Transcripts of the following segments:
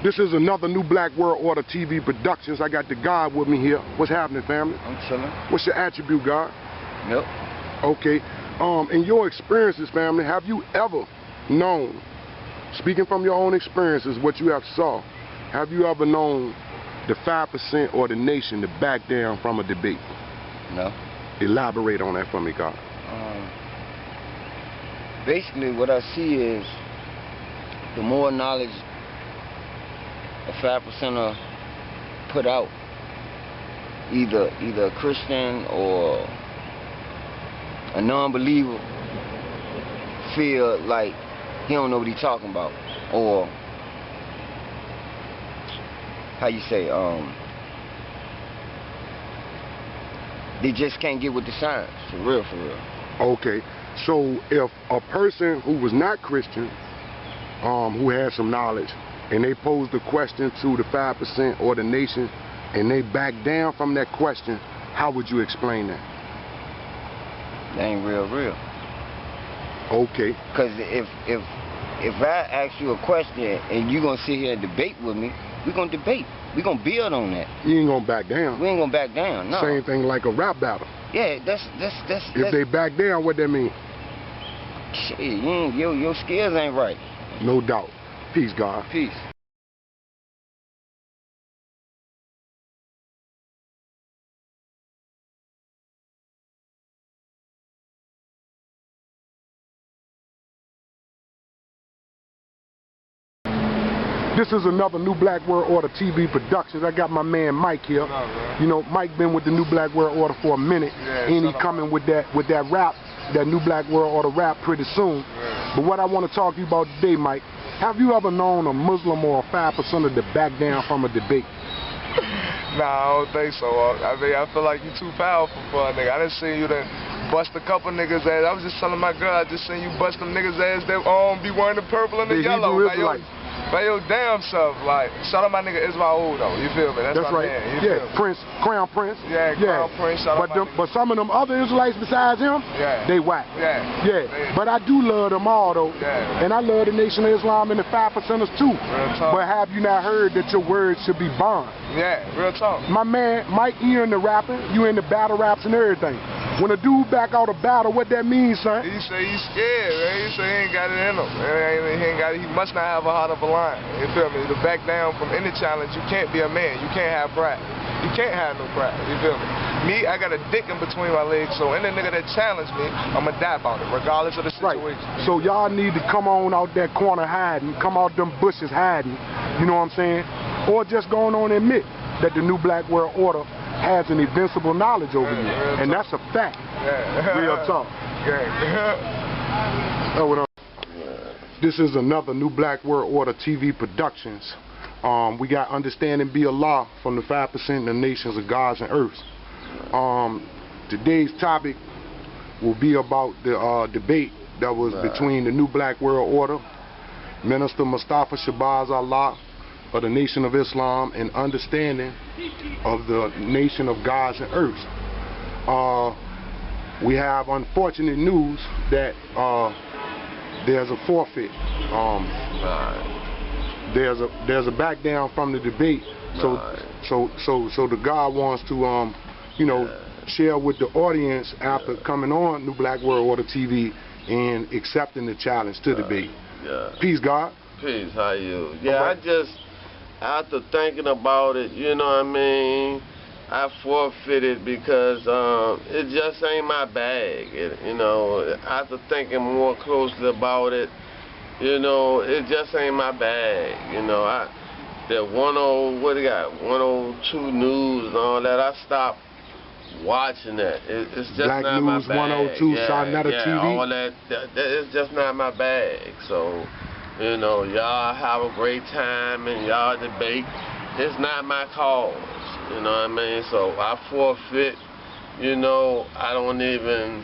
This is another New Black World Order TV Productions. I got the God with me here. What's happening, family? I'm chilling. What's your attribute, God? Yep. Okay. In your experiences, family, have you ever known, speaking from your own experiences, what you have saw, have you ever known the 5% or the nation to back down from a debate? No. Elaborate on that for me, God. Basically, what I see is the more knowledge a 5% are put out, either a Christian or a non-believer feel like he don't know what he's talking about, or how you say, they just can't get with the science, for real. Okay, so if a person who was not Christian, who had some knowledge, and they posed a question to the 5% or the nation, and they back down from that question, how would you explain that? That ain't real. Okay. Because if I ask you a question and you gonna sit here and debate with me, we gonna debate. We gonna build on that. You ain't gonna back down. We ain't gonna back down. No. Same thing like a rap battle. Yeah, that's. If they back down, what that mean? Shit, your skills ain't right. No doubt. Peace, God. Peace. This is another New Black World Order TV Productions. I got my man Mike here. You know, Mike been with the New Black World Order for a minute, and he coming with that rap, that New Black World Order rap pretty soon. Yeah. But what I want to talk to you about today, Mike, have you ever known a Muslim or a 5%er to back down from a debate? Nah, I don't think so. I mean, I feel like you too powerful for a nigga. I done seen you done bust a couple niggas' ass. I was just telling my girl, I just seen you bust them niggas' ass that be wearing the purple and the yellow. By your damn self, like, shout out my nigga Ismail though, you feel me? That's my right. Man, yeah, Prince, Crown Prince. Yeah, Crown Prince, shout out my nigga. But some of them other Israelites besides him, they whack. Yeah. But I do love them all though. Yeah. And I love the Nation of Islam and the 5%ers too. Real talk. But have you not heard that your words should be bond? Yeah, real talk. My man, Mike, you in the rapping, you in the battle raps and everything. When a dude back out of battle, what that means, son? He say he's scared, man. He say he ain't got it in him. He must not have a heart of a lion. You feel me? To back down from any challenge, you can't be a man. You can't have pride. You can't have no pride. You feel me? Me, I got a dick in between my legs, so any nigga that challenge me, I'ma die about it, regardless of the situation. Right. So y'all need to come on out that corner hiding, come out them bushes hiding, you know what I'm saying? Or just going on and admit that the New Black World Order has an invincible knowledge over you, and that's a fact. Real talk. Oh, what up? This is another New Black World Order TV Productions. We got Understanding Be Allah from the 5% and the nations of gods and earths. Today's topic will be about the debate that was between the New Black World Order, Minister Mustafa Shabazz Allah of the Nation of Islam, and Understanding of the Nation of Gods and Earths. We have unfortunate news that there's a forfeit. There's a back down from the debate. So the God wants to you know, share with the audience after coming on New Black World Order TV and accepting the challenge to debate. Peace, God. Peace. How you? Yeah, after thinking about it, you know what I mean, I forfeited because it just ain't my bag. You know, after thinking more closely about it, you know, it just ain't my bag. You know, that 102 News and all that, I stopped watching that. It's just Black not News my bag. 102, TV. All that it's just not my bag. So, you know, y'all have a great time and y'all debate. It's not my cause, you know what I mean? So I forfeit, you know, I don't even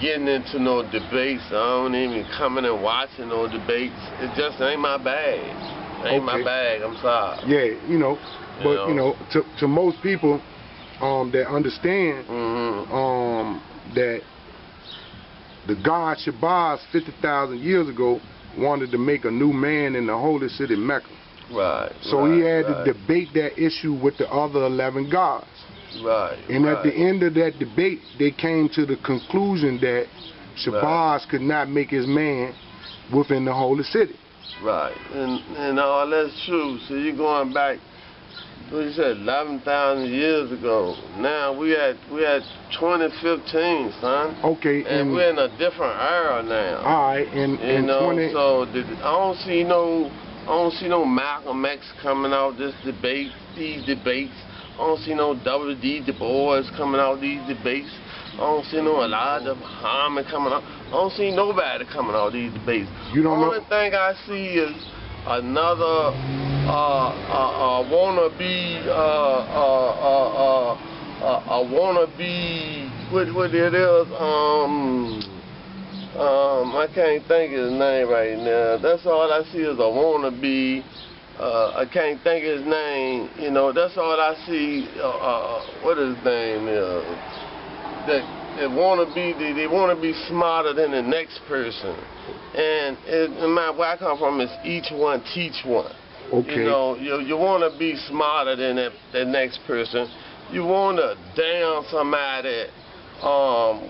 getting into no debates. I don't even coming and watching no debates. It just ain't my bag. Ain't my bag, I'm sorry. Yeah, you know, but you know, to most people that understand that the God Shabazz 50,000 years ago wanted to make a new man in the holy city Mecca. Right. So he had to debate that issue with the other 11 gods. Right. And at the end of that debate, they came to the conclusion that Shabazz could not make his man within the holy city. Right. And all that's true. So you're going back, what you said, 11,000 years ago. Now we at 2015, son. Okay. And we're in a different era now. All right. And you know, so I don't see no Malcolm X coming out these debates. I don't see no W.D. Du Bois coming out these debates. I don't see no Elijah Muhammad coming out. I don't see nobody coming out these debates. You don't know? The only thing I see is another what it is, I can't think of his name right now. That's all I see is a wannabe. I can't think of his name. You know, that's all I see. What his name is? They want to be smarter than the next person. And where I come from is each one teach one. Okay. You know, you want to be smarter than the next person. You want to down somebody.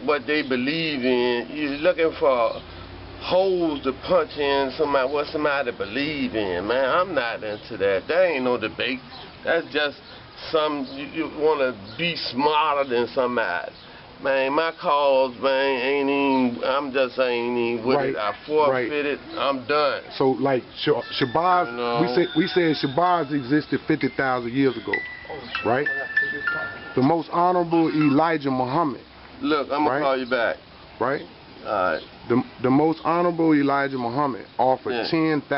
What they believe in. You're looking for holes to punch in what somebody believe in, man. I'm not into that. That ain't no debate. That's just you want to be smarter than somebody. Man, my cause, man, I'm just ain't even with it. I forfeited. I'm done. So, like, Shabazz, you know? we said Shabazz existed 50,000 years ago, right? The most honorable Elijah Muhammad. Look, I'm going to call you back. Right? All right. The most honorable Elijah Muhammad offered $10,000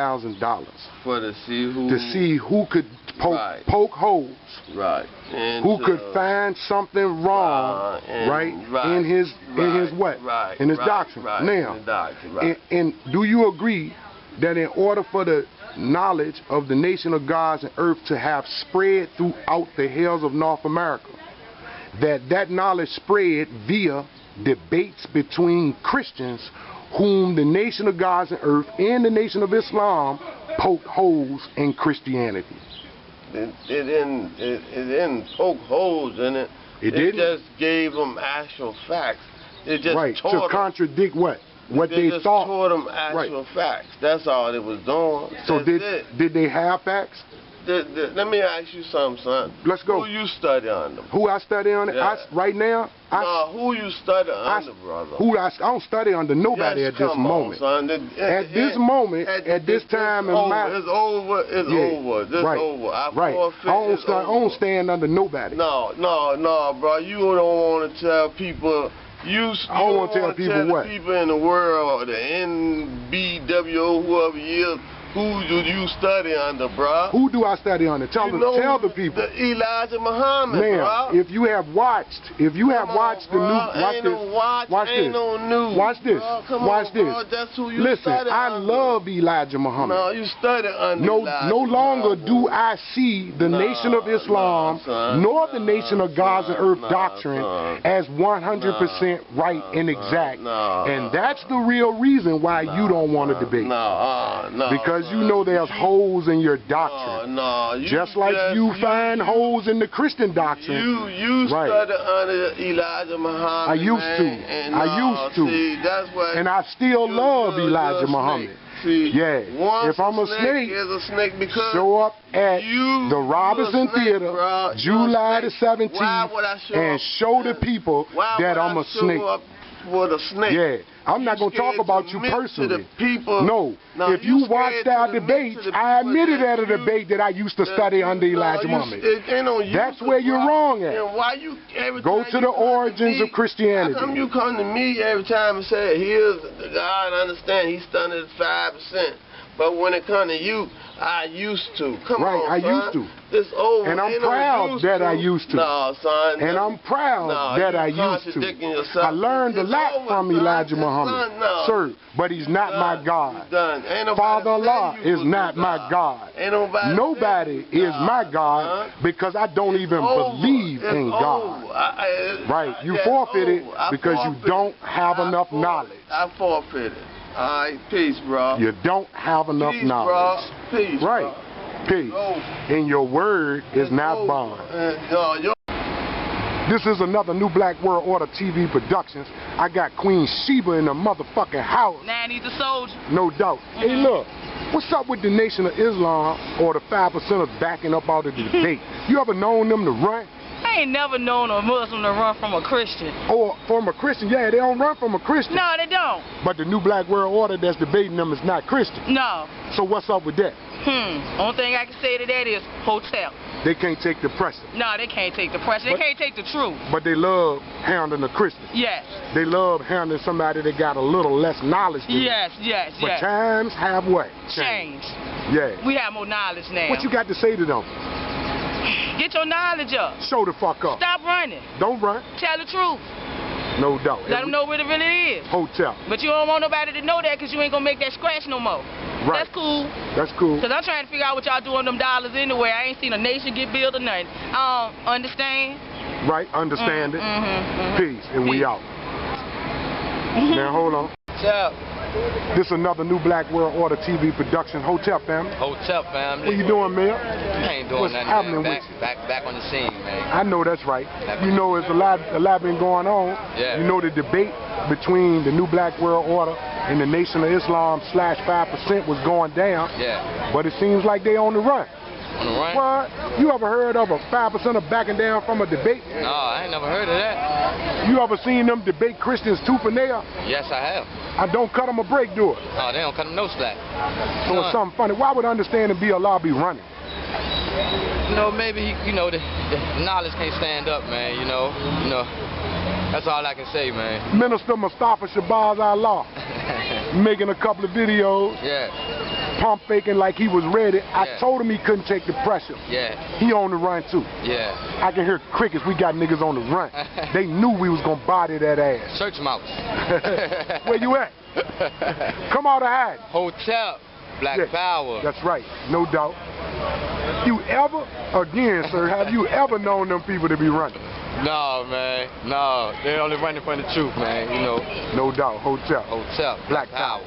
to see who could poke holes. Right. And who could find something wrong, in his what? Right. In his doctrine. Right. Now, and do you agree that in order for the knowledge of the nation of gods and earth to have spread throughout the hills of North America, that knowledge spread via debates between Christians whom the nation of gods and earth and the nation of Islam poked holes in Christianity? It didn't poke holes in it. It just gave them actual facts. It just to contradict what they just thought. Taught them actual facts. That's all it was doing. So did they have facts? Let me ask you something, son. Let's go. Who you study under? Who I study under? Yeah. Right now? Who you study under, brother? I don't study under nobody at this moment. Son. At this moment, at this time in my... It's over. It's over. This over. I don't stand under nobody. No, bro. You don't want to tell people... I don't want to tell people what? People in the world, the NBWO, whoever you is, who do you study under, bro? Who do I study under? Tell the people. The Elijah Muhammad, now, bro. if you have watched the new, watch this. Bro. That's who you Listen, study I under. love Elijah Muhammad. No, you study under Elijah no longer Muhammad. Do I see the Nation of Islam nor the Nation of Gods and Earth doctrine as 100% right and exact. And that's the real reason why you don't want to debate. Because you know there's holes in your doctrine. Just like you find holes in the Christian doctrine. You study under Elijah Muhammad. I used to. See, that's why and I still love Elijah Muhammad. See, if I'm a snake, because show up at the Robinson Theater, July the 17th, and show the people that I'm a snake. For the snake. Yeah, I'm not going to talk about you personally. No, if you watched our debates, I admitted at a debate that I used to study under Elijah Muhammad. That's where you're wrong at. Go to the origins of Christianity. How come you come to me every time and say, here's the God, I understand, he's studied 5%. But when it comes to you, I used to. Come on, son. I used to. This over. And I'm proud that I used to. No, son. And I'm proud that I used to. I learned a lot from Elijah Muhammad. Sir, but he's not my God. Father-in-law is not my God. Nobody is my God because I don't even believe in God. Right. You forfeited because you don't have enough knowledge. I forfeited. All right, peace, bro. You don't have enough knowledge. Peace, bro. Peace, right. Bro. Peace. And your word is not bond. This is another New Black World Order TV Productions. I got Queen Sheba in the motherfucking house. Nanny the soldier. No doubt. Hey, look. What's up with the Nation of Islam or the 5%ers backing up out of the debate? You ever known them to run? I ain't never known a Muslim to run from a Christian. Or from a Christian? Yeah, they don't run from a Christian. No, they don't. But the New Black World Order that's debating them is not Christian. No. So what's up with that? Only thing I can say to that is hotel. They can't take the pressure. No, they can't take the pressure. They can't take the truth. But they love handling a Christian. Yes. They love handling somebody that got a little less knowledge than Yes, yes, But yes. times have what? Changed. Yeah. We have more knowledge now. What you got to say to them? Get your knowledge up. Show the fuck up. Stop running. Don't run. Tell the truth. No doubt. Let them know what it really is. Hotel. But you don't want nobody to know that because you ain't going to make that scratch no more. Right. That's cool. That's cool. Because I'm trying to figure out what y'all doing them dollars anyway. I ain't seen a nation get built or nothing. I don't understand. Right, understand it. Peace, and we Peace. out. Now hold on. This is another New Black World Order TV production. Hotel family. Hotel family. What you doing, man? I ain't doing What's nothing, happening man. with you? Back on the scene, man. I know that's right. You know, it's a lot been going on. Yeah. You know, the debate between the New Black World Order and the Nation of Islam / 5% was going down. Yeah. But it seems like they on the run. On the run? What? You ever heard of a 5%er backing down from a debate? No, I ain't never heard of that. You ever seen them debate Christians tooth and nail? Yes, I have. I don't cut them a break, do it. Oh, they don't cut them no slack. So it's something funny. Why would Understand and Be Allah be running? You know, maybe, the knowledge can't stand up, man, you know. That's all I can say, man. Minister Mustafa Shabazz Allah making a couple of videos. Yeah. Pump faking like he was ready. I Yeah. told him he couldn't take the pressure. Yeah. He on the run too. Yeah. I can hear crickets. We got niggas on the run. They knew we was gonna body that ass. Church mouse. Where you at? Come out of hide. Hotel. Black Yeah, power. That's right, no doubt. You ever, again, sir, have you ever known them people to be running? No, man. No. They only running from the truth, man, No doubt, hotel. Hotel. Black power.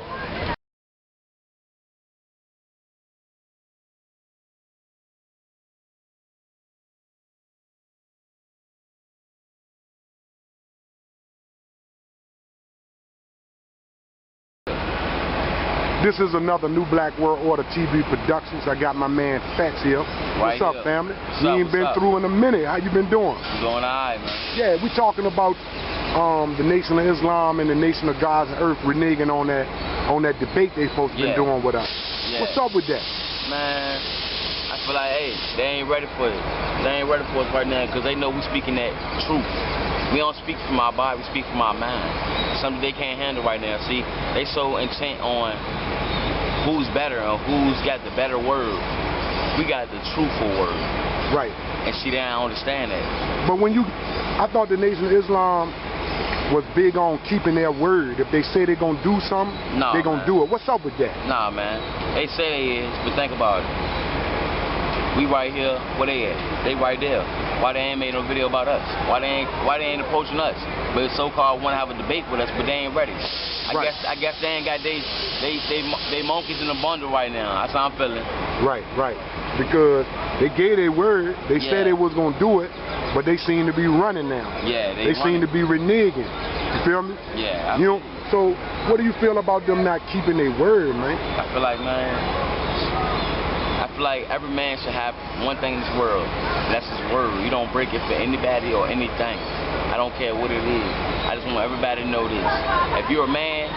This is another New Black World Order TV Productions. I got my man Fats here. What's up, family? You ain't been through in a minute. How you been doing? I'm doing alright, man. Yeah, we talking about the Nation of Islam and the Nation of God's Earth reneging on that debate they supposed to be doing with us. Yeah. What's up with that? Man, I feel like, hey, they ain't ready for it. They ain't ready for us right now because they know we speaking that truth. We don't speak from our body, we speak from our mind. Something they can't handle right now. See, they so intent on who's better and who's got the better word. We got the truthful word. Right. And see, they don't understand that. But I thought the Nation of Islam was big on keeping their word. If they say they're going to do something, they're going to do it. What's up with that? Nah, man. They say they is, but think about it. We right here, where they at? They right there. Why they ain't made no video about us? Why they ain't approaching us? But so-called want to have a debate with us, but they ain't ready. I guess they ain't got they monkeys in the bundle right now. That's how I'm feeling. Right. Because they gave their word. They said they was gonna do it, but they seem to be running now. Yeah, they seem to be reneging. You feel me? Yeah. So what do you feel about them not keeping their word, man? I feel like, man. Like every man should have one thing in this world, and that's his word. You don't break it for anybody or anything. I don't care what it is. I just want everybody to know this. If you're a man,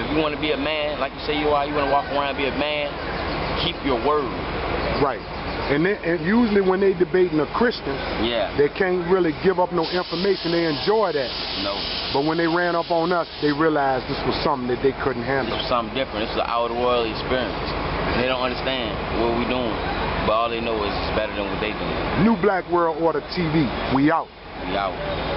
if you want to be a man, like you say you are, you want to walk around and be a man, keep your word. Right. And usually when they debating a Christian, they can't really give up no information. They enjoy that. No. But when they ran up on us, they realized this was something that they couldn't handle. It was something different. This is an out-of-the-world experience. They don't understand what we're doing, but all they know is it's better than what they doing. New Black World Order TV. We out. We out.